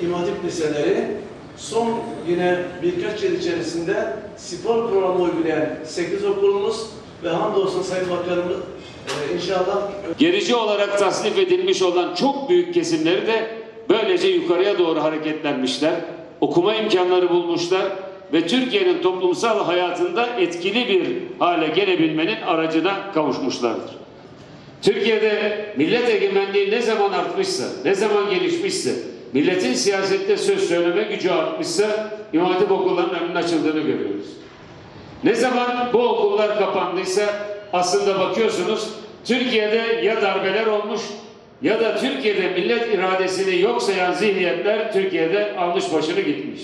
İmam Hatip liseleri son yine birkaç yıl içerisinde spor programı uygulayan 8 okulumuz ve hamdolsun Sayın Bakanımız inşallah gerici olarak tasnif edilmiş olan çok büyük kesimleri de böylece yukarıya doğru hareketlenmişler, okuma imkanları bulmuşlar ve Türkiye'nin toplumsal hayatında etkili bir hale gelebilmenin aracına kavuşmuşlardır. Türkiye'de millet egemenliği ne zaman artmışsa, ne zaman gelişmişse, milletin siyasette söz söyleme gücü artmışsa İmam Hatip okullarının önünün açıldığını görüyoruz. Ne zaman bu okullar kapandıysa aslında bakıyorsunuz Türkiye'de ya darbeler olmuş ya da Türkiye'de millet iradesini yok sayan zihniyetler Türkiye'de almış başını gitmiş.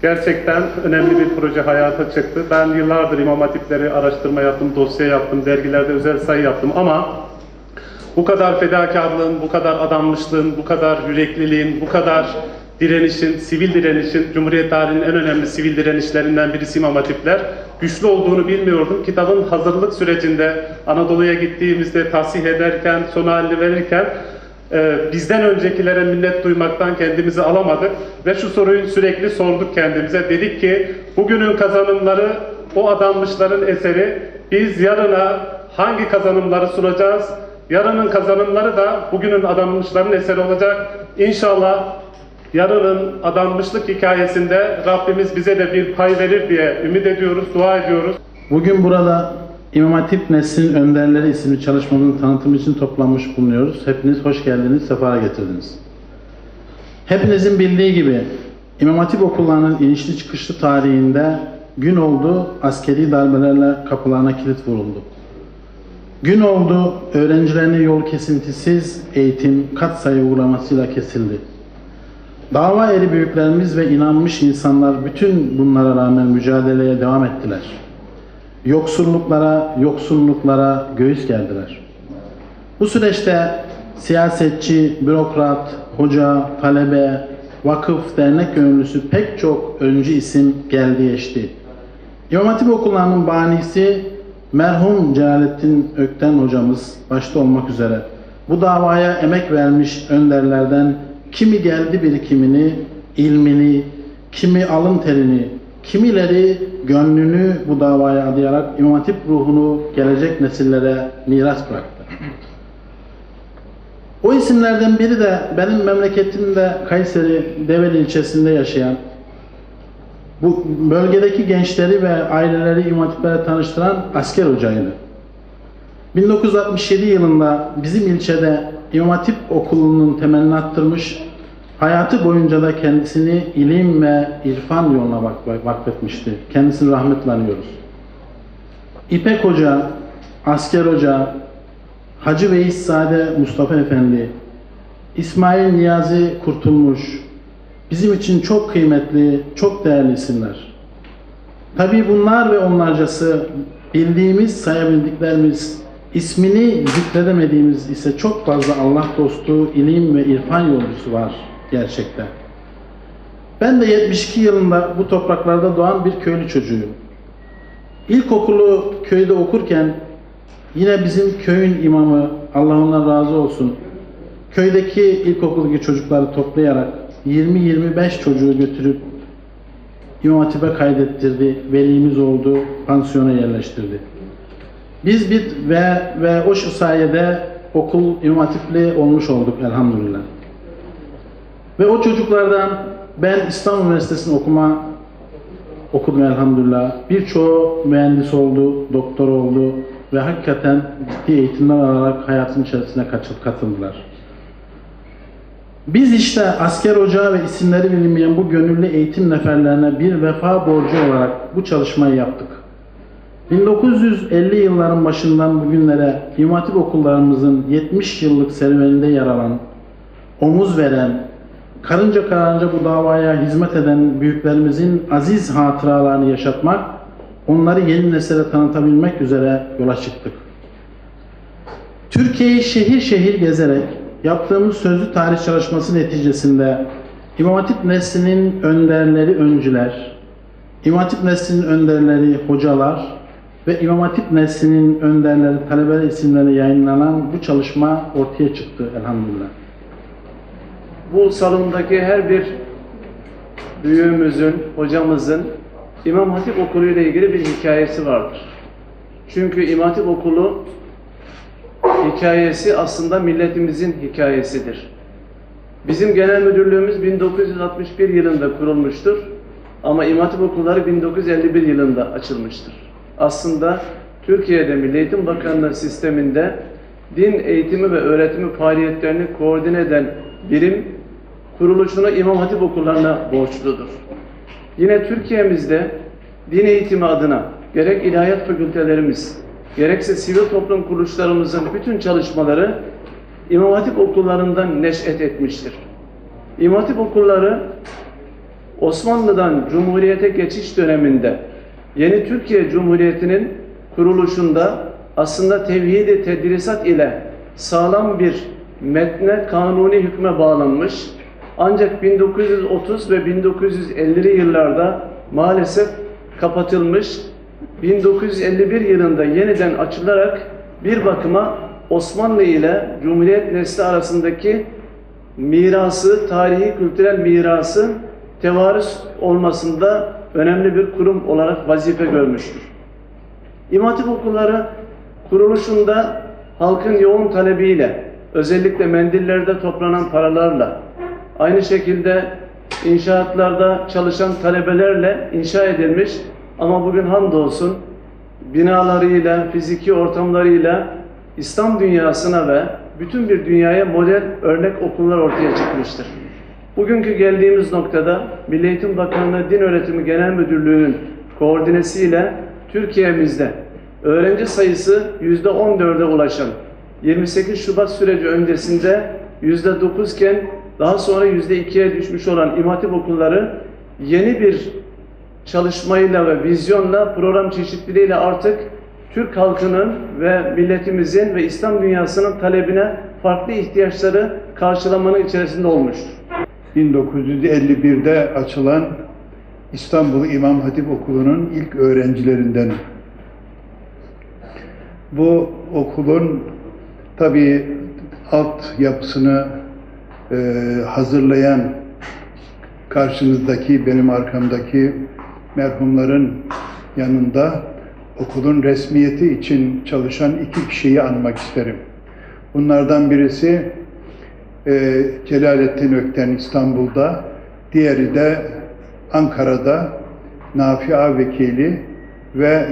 Gerçekten önemli bir proje hayata çıktı. Ben yıllardır İmam Hatipleri araştırma yaptım, dosya yaptım, dergilerde özel sayı yaptım ama bu kadar fedakarlığın, bu kadar adanmışlığın, bu kadar yürekliliğin, bu kadar direnişin, sivil direnişin, Cumhuriyet tarihinin en önemli sivil direnişlerinden birisi İmam Hatipler, güçlü olduğunu bilmiyordum. Kitabın hazırlık sürecinde Anadolu'ya gittiğimizde tahsih ederken, son halini verirken bizden öncekilere minnet duymaktan kendimizi alamadık ve şu soruyu sürekli sorduk kendimize. Dedik ki bugünün kazanımları o adanmışların eseri. Biz yarına hangi kazanımları sunacağız? Yarının kazanımları da bugünün adanmışların eseri olacak. İnşallah yarının adanmışlık hikayesinde Rabbimiz bize de bir pay verir diye ümit ediyoruz, dua ediyoruz. Bugün burada İmam Hatip Neslin Önderleri isimli çalışmamızın tanıtımı için toplanmış bulunuyoruz. Hepiniz hoş geldiniz, sefa getirdiniz. Hepinizin bildiği gibi İmam Hatip okullarının inişli çıkışlı tarihinde gün oldu, askeri darbelerle kapılarına kilit vuruldu. Gün oldu, öğrencilerine yol kesintisiz eğitim katsayı uğramasıyla kesildi. Dava eri büyüklerimiz ve inanmış insanlar bütün bunlara rağmen mücadeleye devam ettiler. Yoksulluklara göğüs gerdiler. Bu süreçte siyasetçi, bürokrat, hoca, talebe, vakıf, dernek gönüllüsü pek çok öncü isim geldi geçti. İmam Hatip okullarının banisi merhum Celalettin Ökten hocamız başta olmak üzere bu davaya emek vermiş önderlerden kimi geldi birikimini, ilmini, kimi alın terini, kimileri gönlünü bu davaya adayarak İmam Hatip ruhunu gelecek nesillere miras bıraktı. O isimlerden biri de benim memleketimde Kayseri Develi ilçesinde yaşayan, bu bölgedeki gençleri ve aileleri İmam Hatiplere tanıştıran asker hocaydı. 1967 yılında bizim ilçede İmam Hatip okulunun temelini attırmış, hayatı boyunca da kendisini ilim ve irfan yoluna vakfetmişti. Kendisini rahmetle anıyoruz. İpek Hoca, Asker Hoca, Hacı Veysade Mustafa Efendi, İsmail Niyazi Kurtulmuş, bizim için çok kıymetli, çok değerli isimler. Tabii bunlar ve onlarcası bildiğimiz, sayabildiklerimiz, ismini zikredemediğimiz ise çok fazla Allah dostu, ilim ve irfan yolcusu var gerçekten. Ben de 72 yılında bu topraklarda doğan bir köylü çocuğuyum. İlkokulu köyde okurken yine bizim köyün imamı, Allah ondan razı olsun, köydeki ilkokuldaki çocukları toplayarak 20-25 çocuğu götürüp İmam Hatip'e kaydettirdi, velimiz oldu, pansiyona yerleştirdi. Biz ve o sayede okul İmam Hatip'li olmuş olduk elhamdülillah. Ve o çocuklardan ben İstanbul Üniversitesi'nde okudum elhamdülillah. Birçoğu mühendis oldu, doktor oldu ve hakikaten ciddi eğitimler alarak hayatın içerisine katıldılar. Biz işte asker ocağı ve isimleri bilinmeyen bu gönüllü eğitim neferlerine bir vefa borcu olarak bu çalışmayı yaptık. 1950 yılların başından bugünlere İmam Hatip okullarımızın 70 yıllık serüveninde yer alan, omuz veren, karınca kararınca bu davaya hizmet eden büyüklerimizin aziz hatıralarını yaşatmak, onları yeni nesile tanıtabilmek üzere yola çıktık. Türkiye'yi şehir şehir gezerek yaptığımız sözlü tarih çalışması neticesinde İmam Hatip neslinin önderleri öncüler, İmam Hatip neslinin önderleri hocalar ve İmam Hatip neslinin önderleri talebeler isimleri yayınlanan bu çalışma ortaya çıktı elhamdülillah. bu salondaki her bir büyüğümüzün, hocamızın İmam Hatip Okulu ile ilgili bir hikayesi vardır. Çünkü İmam Hatip Okulu hikayesi aslında milletimizin hikayesidir. Bizim genel müdürlüğümüz 1961 yılında kurulmuştur. Ama İmam Hatip Okulları 1951 yılında açılmıştır. Aslında Türkiye'de Milli Eğitim Bakanlığı sisteminde din eğitimi ve öğretimi faaliyetlerini koordine eden birim kuruluşunu İmam Hatip Okullarına borçludur. Yine Türkiye'mizde din eğitimi adına gerek ilahiyat fakültelerimiz, gerekse sivil toplum kuruluşlarımızın bütün çalışmaları İmam Hatip Okullarından neş'et etmiştir. İmam Hatip Okulları Osmanlı'dan Cumhuriyet'e geçiş döneminde yeni Türkiye Cumhuriyeti'nin kuruluşunda aslında tevhid-i tedrisat ile sağlam bir metne, kanuni hükme bağlanmış. Ancak 1930 ve 1950'li yıllarda maalesef kapatılmış. 1951 yılında yeniden açılarak bir bakıma Osmanlı ile Cumhuriyet nesli arasındaki mirası, tarihi kültürel mirası tevarüs olmasında önemli bir kurum olarak vazife görmüştür. İmam Hatip Okulları kuruluşunda halkın yoğun talebiyle, özellikle mendillerde toplanan paralarla, aynı şekilde inşaatlarda çalışan talebelerle inşa edilmiş ama bugün hamdolsun binalarıyla, fiziki ortamlarıyla İslam dünyasına ve bütün bir dünyaya model örnek okullar ortaya çıkmıştır. Bugünkü geldiğimiz noktada Milli Eğitim Bakanlığı Din Öğretimi Genel Müdürlüğü'nün koordinesiyle Türkiye'mizde öğrenci sayısı %14'e ulaşan 28 Şubat süreci öncesinde %9 iken daha sonra %2'ye düşmüş olan İmam Hatip Okulları yeni bir çalışmayla ve vizyonla, program çeşitliliğiyle artık Türk halkının ve milletimizin ve İslam dünyasının talebine farklı ihtiyaçları karşılamanın içerisinde olmuştur. 1951'de açılan İstanbul İmam Hatip Okulu'nun ilk öğrencilerindenim. Bu okulun tabii altyapısını hazırlayan karşınızdaki, benim arkamdaki merhumların yanında okulun resmiyeti için çalışan iki kişiyi anmak isterim. Bunlardan birisi Celalettin Ökten İstanbul'da, diğeri de Ankara'da Nafi Ağvekili ve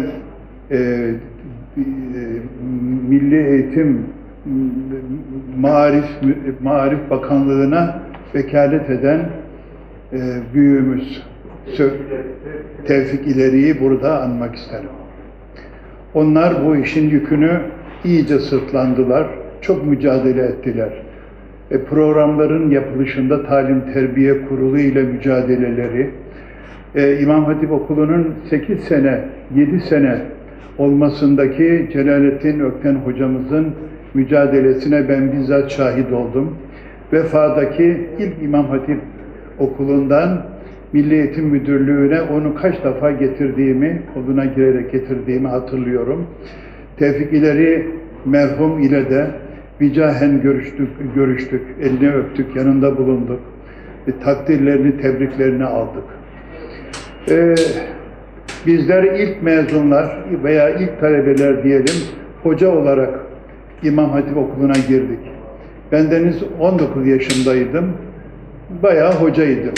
Milli Eğitim Maarif Bakanlığı'na vekalet eden büyüğümüz Tevfik İleri'yi burada anmak isterim. Onlar bu işin yükünü iyice sırtlandılar, çok mücadele ettiler. Programların yapılışında Talim Terbiye Kurulu ile mücadeleleri, İmam Hatip Okulu'nun 8 sene, 7 sene olmasındaki Celalettin Ökten hocamızın mücadelesine ben bizzat şahit oldum. Vefa'daki ilk İmam Hatip Okulu'ndan Milli Eğitim Müdürlüğü'ne onu kaç defa getirdiğimi, oduna girerek getirdiğimi hatırlıyorum. Tevfik İleri merhum ile de vicahen görüştük, elini öptük, yanında bulunduk. Takdirlerini, tebriklerini aldık. Bizler ilk mezunlar veya ilk talebeler diyelim, hoca olarak İmam Hatip Okulu'na girdik. Bendeniz 19 yaşındaydım, bayağı hocaydım.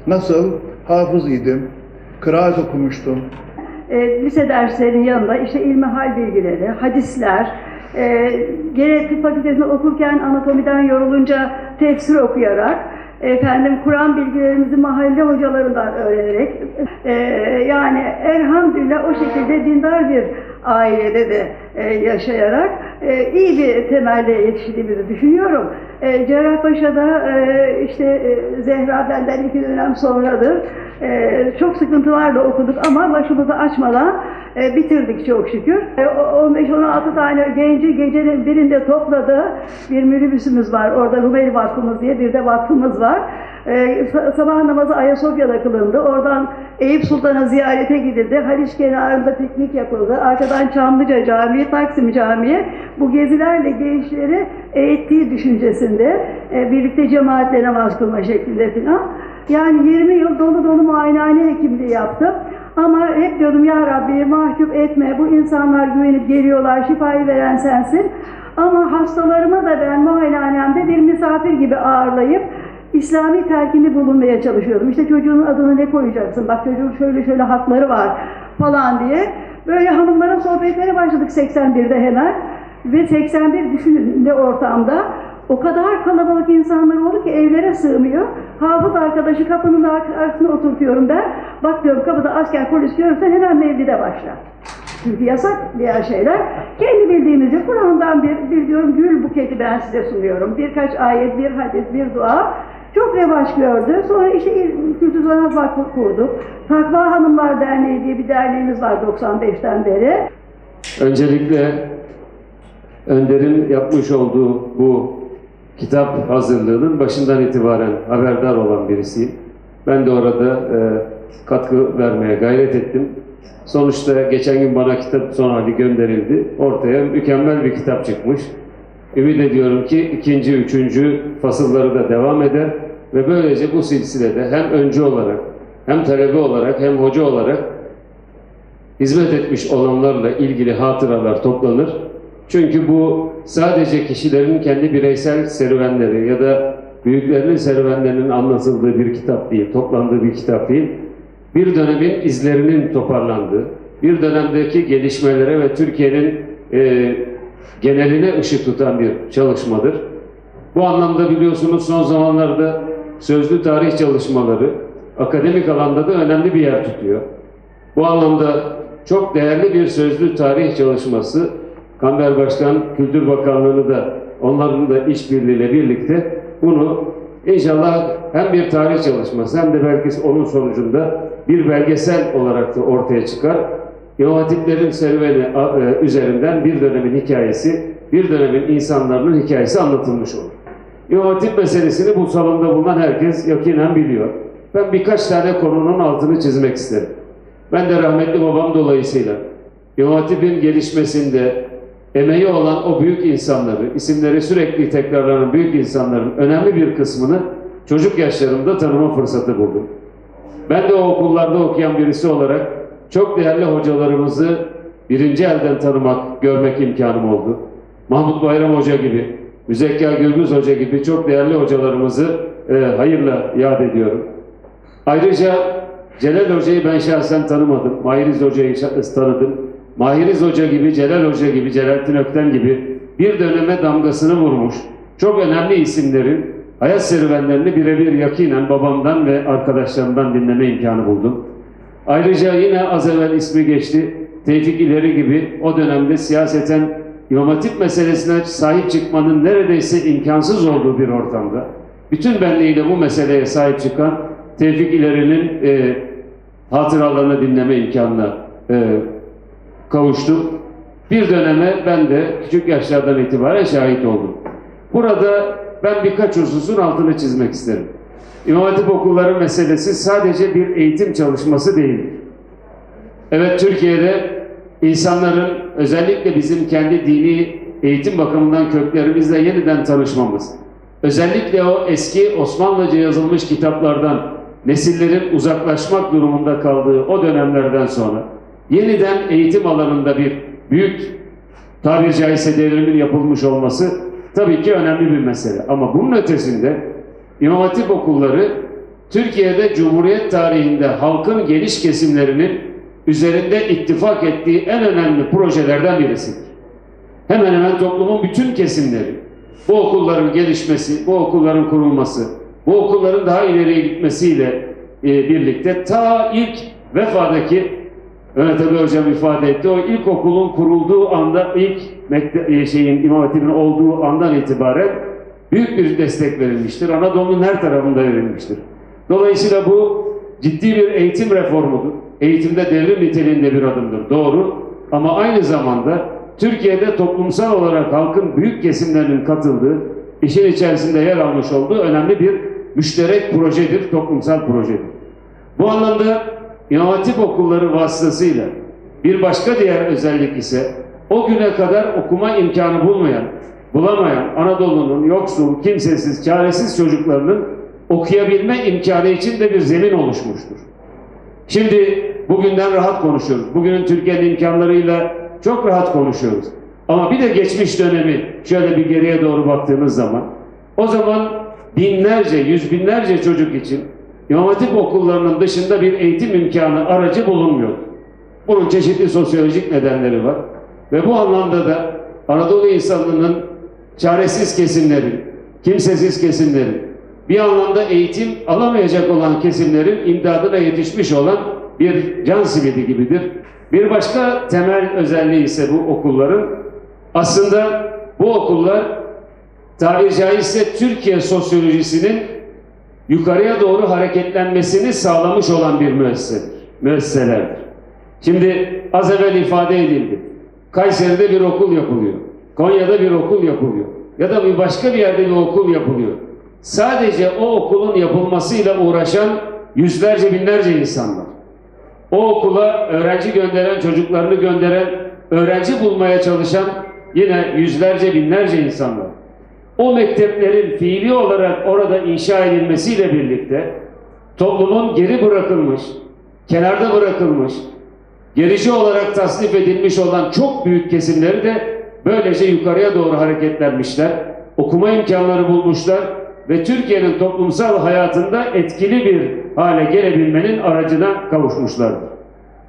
Nasıl? Hafız idim, kıraat okumuştum. Lise derslerinin yanında işte ilmihal bilgileri, hadisler, gene tıp fakültesinde okurken anatomiden yorulunca tefsir okuyarak, Kur'an bilgilerimizi mahalle hocalarından öğrenerek, yani elhamdülillah o şekilde dindar bir ailede de yaşayarak iyi bir temelde yetiştiğimizi düşünüyorum. Cerrahpaşa'da Zehra benden 2 dönem sonradır. Çok sıkıntılarla okuduk ama başımızı açmadan bitirdik çok şükür. 15-16 tane genci gecenin birinde topladı. Bir minibüsümüz var. Orada Rumeli Vakfımız diye bir de vakfımız var. Sabah namazı Ayasofya'da kılındı. Oradan Eyüp Sultan'a ziyarete gidildi. Haliç kenarında piknik yapıldı. Arkadan Çamlıca Camii, Taksim Camii. Bu gezilerle gençleri eğittiği düşüncesinde birlikte cemaatle namaz kılma şeklinde falan. Yani 20 yıl dolu dolu muayenehane hekimliği yaptım. Ama hep diyordum ya Rabbi mahcup etme, bu insanlar güvenip geliyorlar, şifayı veren sensin. Ama hastalarıma da ben muayenehanemde bir misafir gibi ağırlayıp İslami telkinde bulunmaya çalışıyordum. İşte çocuğun adını ne koyacaksın, bak çocuğun şöyle şöyle hakları var falan diye. Böyle hanımlara sohbetlere başladık 81'de hemen. Ve 81 düşünün ne ortamda. O kadar kalabalık insanlar oldu ki evlere sığmıyor. Hafız arkadaşı kapının arkasına oturtuyorum ben. Bak diyorum kapıda asker polis görürsen hemen mevlide başla. Çünkü yasak diğer şeyler. Kendi bildiğimizi Kur'an'dan bir diyorum gül buketi ben size sunuyorum. Birkaç ayet, bir hadis, bir dua. Çok revaç gördü. Sonra işte Kültür Sanat Vakfı kurduk. Takva Hanımlar Derneği diye bir derneğimiz var 95'ten beri. Öncelikle Önder'in yapmış olduğu bu kitap hazırlığının başından itibaren haberdar olan birisiyim. Ben de orada katkı vermeye gayret ettim. Sonuçta geçen gün bana kitap son hali gönderildi. Ortaya mükemmel bir kitap çıkmış. Ümit ediyorum ki ikinci, üçüncü fasılları da devam eder ve böylece bu silsilede hem öncü olarak, hem talebe olarak, hem hoca olarak hizmet etmiş olanlarla ilgili hatıralar toplanır. Çünkü bu sadece kişilerin kendi bireysel serüvenleri ya da büyüklerinin serüvenlerinin anlatıldığı bir kitap değil, toplandığı bir kitap değil. Bir dönemin izlerinin toparlandığı, bir dönemdeki gelişmelere ve Türkiye'nin geneline ışık tutan bir çalışmadır. Bu anlamda biliyorsunuz son zamanlarda sözlü tarih çalışmaları akademik alanda da önemli bir yer tutuyor. Bu anlamda çok değerli bir sözlü tarih çalışması, Kamber Başkan, Kültür Bakanlığı'nı da onların da işbirliğiyle birlikte bunu inşallah hem bir tarih çalışması hem de belki onun sonucunda bir belgesel olarak da ortaya çıkar. İmam Hatiplerin serüveni üzerinden bir dönemin hikayesi, bir dönemin insanların hikayesi anlatılmış olur. İmam Hatip meselesini bu salonda bulunan herkes yakinen biliyor. Ben birkaç tane konunun altını çizmek isterim. Ben de rahmetli babam dolayısıyla İmam Hatip'in gelişmesinde emeği olan o büyük insanları, isimleri sürekli tekrarlanan büyük insanların önemli bir kısmını çocuk yaşlarımda tanıma fırsatı buldum. Ben de o okullarda okuyan birisi olarak çok değerli hocalarımızı birinci elden tanımak, görmek imkanım oldu. Mahmut Bayram Hoca gibi, Müzekka Gürbüz Hoca gibi çok değerli hocalarımızı hayırla yad ediyorum. Ayrıca Celal Hoca'yı ben şahsen tanımadım. Mahiriz Hoca'yı tanıdım. Mahiriz Hoca gibi, Celal Hoca gibi, Celalettin Ökten gibi bir döneme damgasını vurmuş çok önemli isimlerin hayat serüvenlerini birebir yakinen babamdan ve arkadaşlarımdan dinleme imkanı buldum. Ayrıca yine az evvel ismi geçti, Tevfik İleri gibi o dönemde siyaseten İmam Hatip meselesine sahip çıkmanın neredeyse imkansız olduğu bir ortamda bütün benliğiyle bu meseleye sahip çıkan Tevfik İleri'nin hatıralarını dinleme imkanına kavuştum. Bir döneme ben de küçük yaşlardan itibaren şahit oldum. Burada ben birkaç hususun altını çizmek isterim. İmam Hatip okulları meselesi sadece bir eğitim çalışması değildir. Evet, Türkiye'de insanların özellikle bizim kendi dini eğitim bakımından köklerimizle yeniden tanışmamız, özellikle o eski Osmanlıca yazılmış kitaplardan nesillerin uzaklaşmak durumunda kaldığı o dönemlerden sonra yeniden eğitim alanında bir büyük, tabiri caizse devrimin yapılmış olması tabii ki önemli bir mesele. Ama bunun ötesinde İmam Hatip okulları Türkiye'de Cumhuriyet tarihinde halkın geniş kesimlerinin üzerinde ittifak ettiği en önemli projelerden birisidir. Hemen hemen toplumun bütün kesimleri bu okulların gelişmesi, bu okulların kurulması, bu okulların daha ileriye gitmesiyle birlikte ta ilk Vefa'daki Mehmet Ali Hocam ifade etti. O ilk okulun kurulduğu anda, ilk İmam Hatip'in olduğu andan itibaren büyük bir destek verilmiştir. Anadolu'nun her tarafında verilmiştir. Dolayısıyla bu ciddi bir eğitim reformudur. Eğitimde devrim niteliğinde bir adımdır. Doğru. Ama aynı zamanda Türkiye'de toplumsal olarak halkın büyük kesimlerinin katıldığı, işin içerisinde yer almış olduğu önemli bir müşterek projedir, toplumsal projedir. Bu anlamda İmam Hatip okulları vasıtasıyla bir başka diğer özellik ise o güne kadar okuma imkanı bulamayan Anadolu'nun yoksul, kimsesiz, çaresiz çocuklarının okuyabilme imkanı için de bir zemin oluşmuştur. Şimdi bugünden rahat konuşuyoruz. Bugünün Türkiye'nin imkanlarıyla çok rahat konuşuyoruz. Ama bir de geçmiş dönemi şöyle bir geriye doğru baktığımız zaman, o zaman binlerce, yüz binlerce çocuk için İmam Hatip okullarının dışında bir eğitim imkanı, aracı bulunmuyor. Bunun çeşitli sosyolojik nedenleri var. Ve bu anlamda da Anadolu insanının çaresiz kesimlerin, kimsesiz kesimlerin, bir anlamda eğitim alamayacak olan kesimlerin imdadına yetişmiş olan bir can simidi gibidir. Bir başka temel özelliği ise bu okulların, aslında bu okullar tabiri caizse Türkiye sosyolojisinin yukarıya doğru hareketlenmesini sağlamış olan bir müesseselerdir. Şimdi az evvel ifade edildi. Kayseri'de bir okul yapılıyor. Konya'da bir okul yapılıyor. Ya da bir başka bir yerde bir okul yapılıyor. Sadece o okulun yapılmasıyla uğraşan yüzlerce, binlerce insan var. O okula öğrenci gönderen, çocuklarını gönderen, öğrenci bulmaya çalışan yine yüzlerce, binlerce insan var. O mekteplerin fiili olarak orada inşa edilmesiyle birlikte toplumun geri bırakılmış, kenarda bırakılmış, gerici olarak tasnif edilmiş olan çok büyük kesimleri de böylece yukarıya doğru hareketlenmişler, okuma imkanları bulmuşlar ve Türkiye'nin toplumsal hayatında etkili bir hale gelebilmenin aracına kavuşmuşlardır.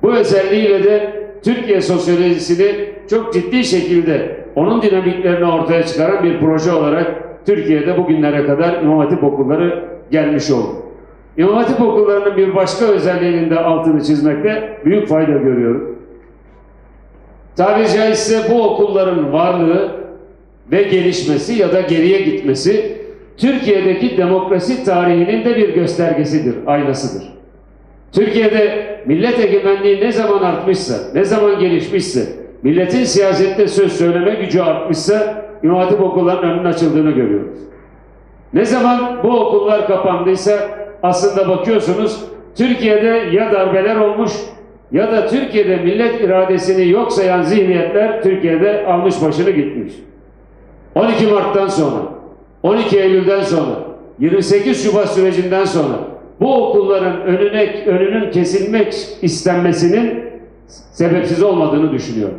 Bu özelliğiyle de Türkiye sosyolojisini çok ciddi şekilde onun dinamiklerini ortaya çıkaran bir proje olarak Türkiye'de bugünlere kadar İmam Hatip okulları gelmiş oldu. İmam Hatip okullarının bir başka özelliğinin de altını çizmekte büyük fayda görüyorum. Tabiri caizse bu okulların varlığı ve gelişmesi ya da geriye gitmesi Türkiye'deki demokrasi tarihinin de bir göstergesidir, aynasıdır. Türkiye'de millet egemenliği ne zaman artmışsa, ne zaman gelişmişse, milletin siyasette söz söyleme gücü artmışsa İmam Hatip okullarının önünün açıldığını görüyoruz. Ne zaman bu okullar kapandıysa aslında bakıyorsunuz Türkiye'de ya darbeler olmuş ya da Türkiye'de millet iradesini yok sayan zihniyetler Türkiye'de almış başını gitmiş. 12 Mart'tan sonra, 12 Eylül'den sonra, 28 Şubat sürecinden sonra bu okulların önünün kesilmek istenmesinin sebepsiz olmadığını düşünüyorum.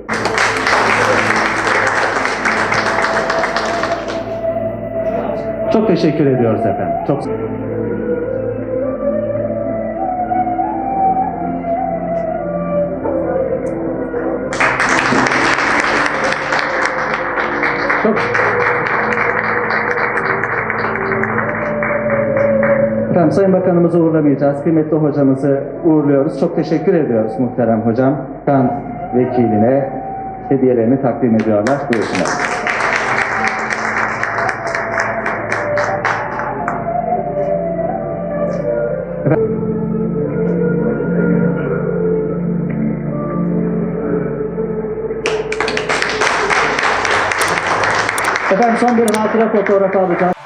Çok teşekkür ediyoruz efendim. Çok Efendim Sayın Bakanımızı uğurlamayacağız. Kıymetli hocamızı uğurluyoruz. Çok teşekkür ediyoruz muhterem hocam. Kan vekiline hediyelerini takdim ediyorlar. Buyursunlar. Efendim son bir hatıra fotoğrafı alacağız.